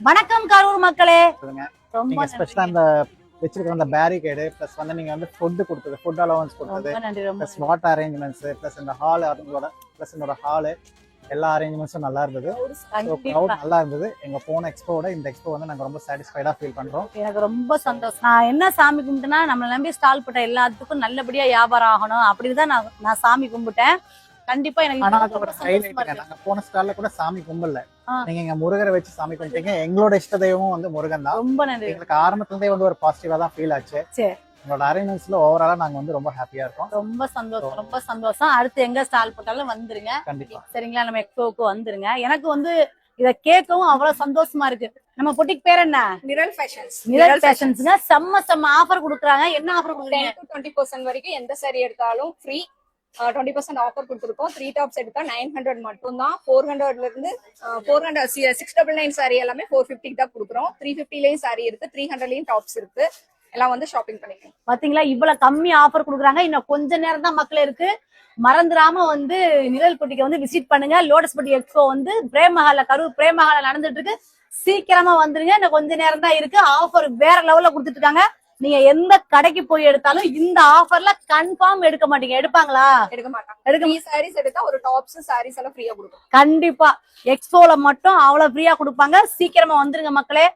வணக்கம் கரூர் மக்களே. ரொம்ப ஸ்பெஷலா இந்த வச்சிருக்கிற அந்த பேரிகேடு பிளஸ் வந்து நீங்க வந்து ஃபுட் கொடுத்தது, ஃபுட் அலவன்ஸ் கொடுத்தது, பிளஸ் வாட்டர் அரேஞ்ச்மெண்ட்ஸ், பிளஸ் இந்த ஹால் அவங்களோட பிளஸ் என்னோட ஹாலு எல்லா அரேஞ்ச்மெண்ட்ஸும் நல்லா இருந்தது. க்ரௌட் நல்லா இருந்தது. எங்க போன எக்ஸ்போவோட இந்த எக்ஸ்போ வந்து நாங்க ரொம்ப சாட்டிஸ்ஃபைடா ஃபீல் பண்றோம். எனக்கு ரொம்ப சந்தோஷம். நான் என்ன சாமி கும்பிட்டேன்னா, நம்மள நம்பி ஸ்டால் போட்ட எல்லாத்துக்கும் நல்லபடியா வியாபாரம் ஆகணும் அப்படிதான் நான் சாமி கும்பிட்டேன். கண்டிப்பா எனக்கு நாங்க போன ஸ்டால்ல கூட சாமி கும்பல, நீங்க எங்க முருகரை வச்சு சாமி கும்பிட்டீங்க. எங்களோட இஷ்ட தெய்வமும் வந்து முருகன் தான். ரொம்ப நன்றி. எங்களுக்கு ஆரம்பத்துல இருந்தே வந்து ஒரு பாசிட்டிவா தான் ஃபீல் ஆச்சு. உங்களோட அரேஞ்ச்மெண்ட்ஸ்ல ஓவராலா நாங்க வந்து ரொம்ப ஹாப்பியா இருக்கோம். ரொம்ப சந்தோஷம், ரொம்ப சந்தோஷம். அடுத்து எங்க ஸ்டால் போட்டாலும் வந்துருங்க. கண்டிப்பா சரிங்களா? நம்ம எக்ஸ்போக்கு வந்துருங்க. எனக்கு வந்து இத கேட்கவும் அவ்வளவு சந்தோஷமா இருக்கு. நம்ம பொட்டிக் பேர் என்ன? நிரல் ஃபேஷன்ஸ். நிரல் ஃபேஷன்ஸ்ங்க செம்ம ஆஃபர் கொடுக்குறாங்க. என்ன ஆஃபர் கொடுக்குறீங்க? 10% வரைக்கும் எந்த சாரி எடுத்தாலும் ஃப்ரீ. 20% ஆஃபர் கொடுத்துருக்கோம். 3 டாப்ஸ் எடுத்தா 900 மட்டும் தான். 400ல இருந்து 699 சாரி எல்லாமே 450 தான் கொடுக்குறோம். 350லயும் சாரி இருக்கு, 300லயும் டாப்ஸ் இருக்கு. எல்லாம் வந்து ஷாப்பிங் பண்ணிக்கலாம். பாத்தீங்களா, இவ்வளவு கம்மி ஆஃபர் கொடுக்குறாங்க. இன்னும் கொஞ்ச நேரம் தான் மக்கள் இருக்கு. மறந்துடாம வந்து நிரல் பொட்டிக்கு வந்து விசிட் பண்ணுங்க. லோட்டஸ் பொட்டி எக்ஸ்போ வந்து பிரேமஹால்ல, கரூர் பிரேமஹால்ல நடந்துட்டு இருக்கு. சீக்கிரமா வந்துருங்க. இன்னும் கொஞ்ச நேரம் தான் இருக்கு. ஆஃபர் வேற லெவல்ல கொடுத்துட்டு இருக்காங்க. நீங்க எந்த கடைக்கு போய் எடுத்தாலும் இந்த ஆஃபர்ல கன்ஃபார்ம் எடுக்க மாட்டீங்க. எடுப்பாங்களா? எடுக்க மாட்டாங்க. சாரீஸ் எடுத்தா ஒரு டாப்ஸ் சாரீஸ் எல்லாம் ஃப்ரீயா கொடுக்கும். கண்டிப்பா எக்ஸ்போல மட்டும் அவ்வளவு ஃப்ரீயா கொடுப்பாங்க. சீக்கிரமா வந்துருங்க மக்களே.